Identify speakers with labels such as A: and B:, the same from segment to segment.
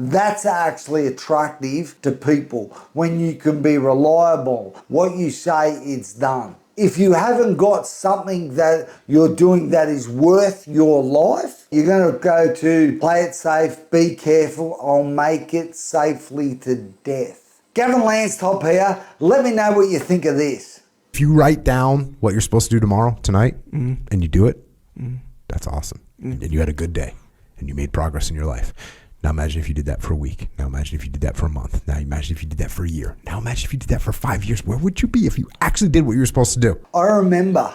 A: That's actually attractive to people when you can be reliable. What you say, it's done. If you haven't got something that you're doing that is worth your life, you're going to go to play it safe, be careful, I'll make it safely to death. Gavin Topp here. Let me know what you think of this.
B: If you write down what you're supposed to do tomorrow, tonight, and you do it, that's awesome. And you had a good day and you made progress in your life. Now imagine if you did that for a week. Now imagine if you did that for a month. Now imagine if you did that for a year. Now imagine if you did that for 5 years. Where would you be if you actually did what you were supposed to do?
A: I remember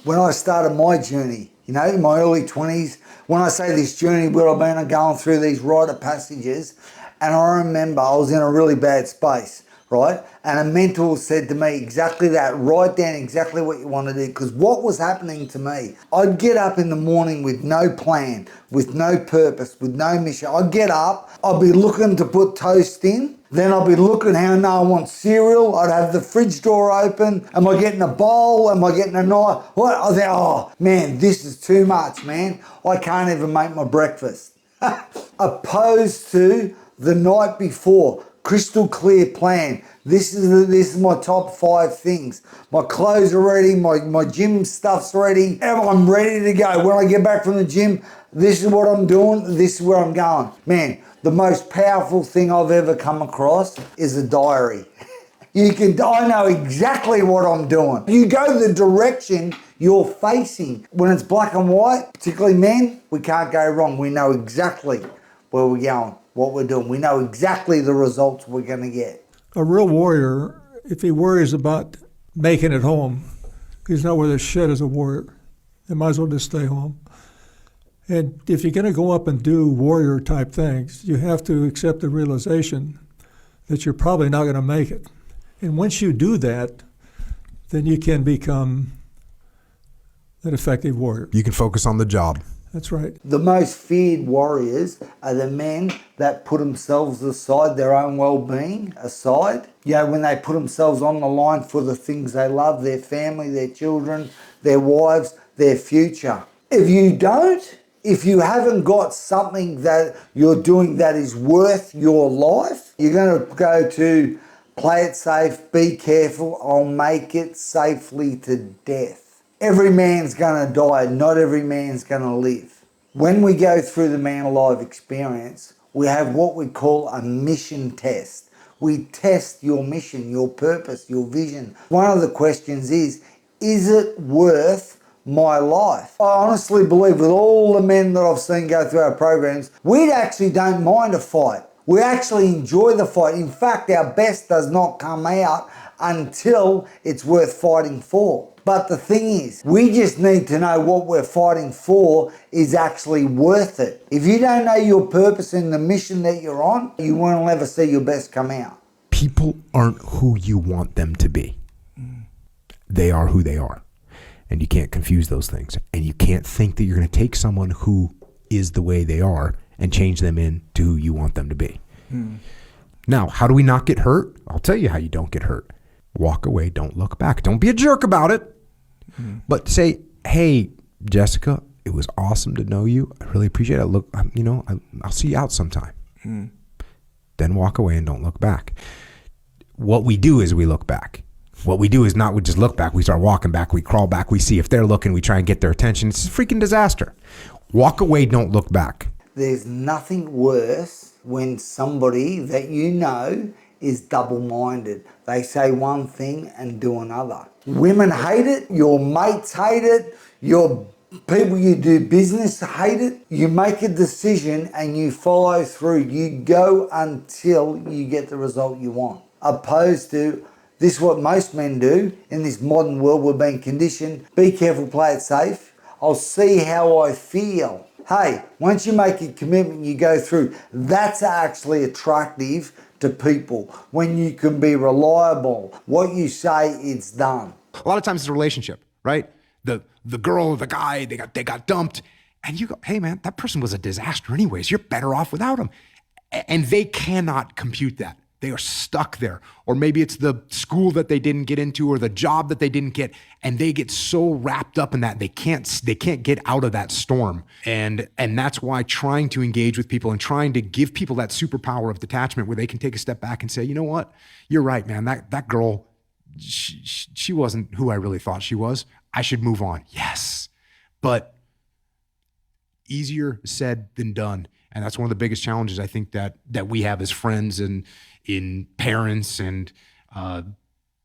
A: when I started my journey, in my early 20s. When I say this journey, where I've been going through these rite of passages, and I remember I was in a really bad space, right? And a mentor said to me exactly that, write down exactly what you want to do. Because what was happening to me, I'd get up in the morning with no plan, with no purpose, with no mission. I'd get up, I'd be looking to put toast in. Then I'd be looking how no one wants cereal. I'd have the fridge door open. Am I getting a bowl? Am I getting a knife? What? I think, oh man, this is too much, man. I can't even make my breakfast. Opposed to the night before, crystal clear plan. This is my top 5 things. My clothes are ready. My gym stuff's ready. I'm ready to go. When I get back from the gym, this is what I'm doing. This is where I'm going. Man, the most powerful thing I've ever come across is a diary. I know exactly what I'm doing. You go the direction you're facing. When it's black and white, particularly men, we can't go wrong. We know exactly where we're going, what we're doing. We know exactly the results we're going to get.
C: A real warrior, if he worries about making it home, he's not worth a shit as a warrior. They might as well just stay home. And if you're going to go up and do warrior type things, you have to accept the realization that you're probably not going to make it. And once you do that, then you can become an effective warrior.
B: You can focus on the job.
C: That's right.
A: The most feared warriors are the men that put themselves aside, their own well-being aside. When they put themselves on the line for the things they love, their family, their children, their wives, their future. If you don't, if you haven't got something that you're doing that is worth your life, you're going to go to play it safe, be careful, I'll make it safely to death. Every man's going to die, not every man's going to live. When we go through the Man Alive experience, we have what we call a mission test. We test your mission, your purpose, your vision. One of the questions is it worth my life? I honestly believe with all the men that I've seen go through our programs, we actually don't mind a fight. We actually enjoy the fight. In fact, our best does not come out until it's worth fighting for. But the thing is, we just need to know what we're fighting for is actually worth it. If you don't know your purpose and the mission that you're on, you won't ever see your best come out.
B: People aren't who you want them to be. They are who they are. And you can't confuse those things. And you can't think that you're going to take someone who is the way they are and change them into who you want them to be. Now, how do we not get hurt? I'll tell you how you don't get hurt. Walk away, don't look back. Don't be a jerk about it. But say, hey, Jessica, it was awesome to know you. I really appreciate it. Look, I'll see you out sometime. Then walk away and don't look back. What we do is we look back. What we do is not we just look back. We start walking back. We crawl back. We see if they're looking. We try and get their attention. It's a freaking disaster. Walk away, don't look back.
A: There's nothing worse when somebody that you know is double-minded. They say one thing and do another. Women hate it. Your mates hate it. Your people you do business hate it. You make a decision and you follow through. You go until you get the result you want. Opposed to this is what most men do in this modern world. We're being conditioned. Be careful, play it safe. I'll see how I feel. Hey, once you make a commitment, you go through. That's actually attractive to people when you can be reliable. What you say, it's done.
B: A lot of times it's a relationship, right? The girl or the guy, they got dumped. And you go, hey man, that person was a disaster anyways. You're better off without him. And they cannot compute that. They are stuck there. Or maybe it's the school that they didn't get into or the job that they didn't get, and they get so wrapped up in that they can't get out of that storm. And that's why trying to engage with people and trying to give people that superpower of detachment where they can take a step back and say, you know what? You're right, man. That girl, she wasn't who I really thought she was. I should move on. Yes. But easier said than done. And that's one of the biggest challenges I think that we have as friends and in parents and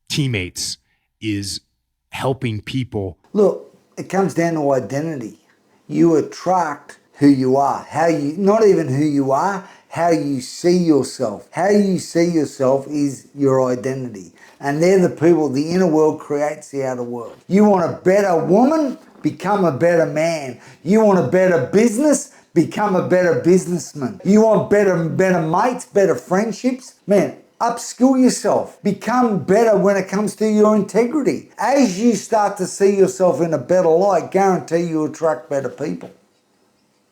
B: teammates is helping people.
A: Look, it comes down to identity. You attract who you are. Not even who you are, how you see yourself. How you see yourself is your identity. And they're the people, the inner world creates the outer world. You want a better woman? Become a better man. You want a better business? Become a better businessman. You want better mates, better friendships? Man, upskill yourself. Become better when it comes to your integrity. As you start to see yourself in a better light, guarantee you attract better people.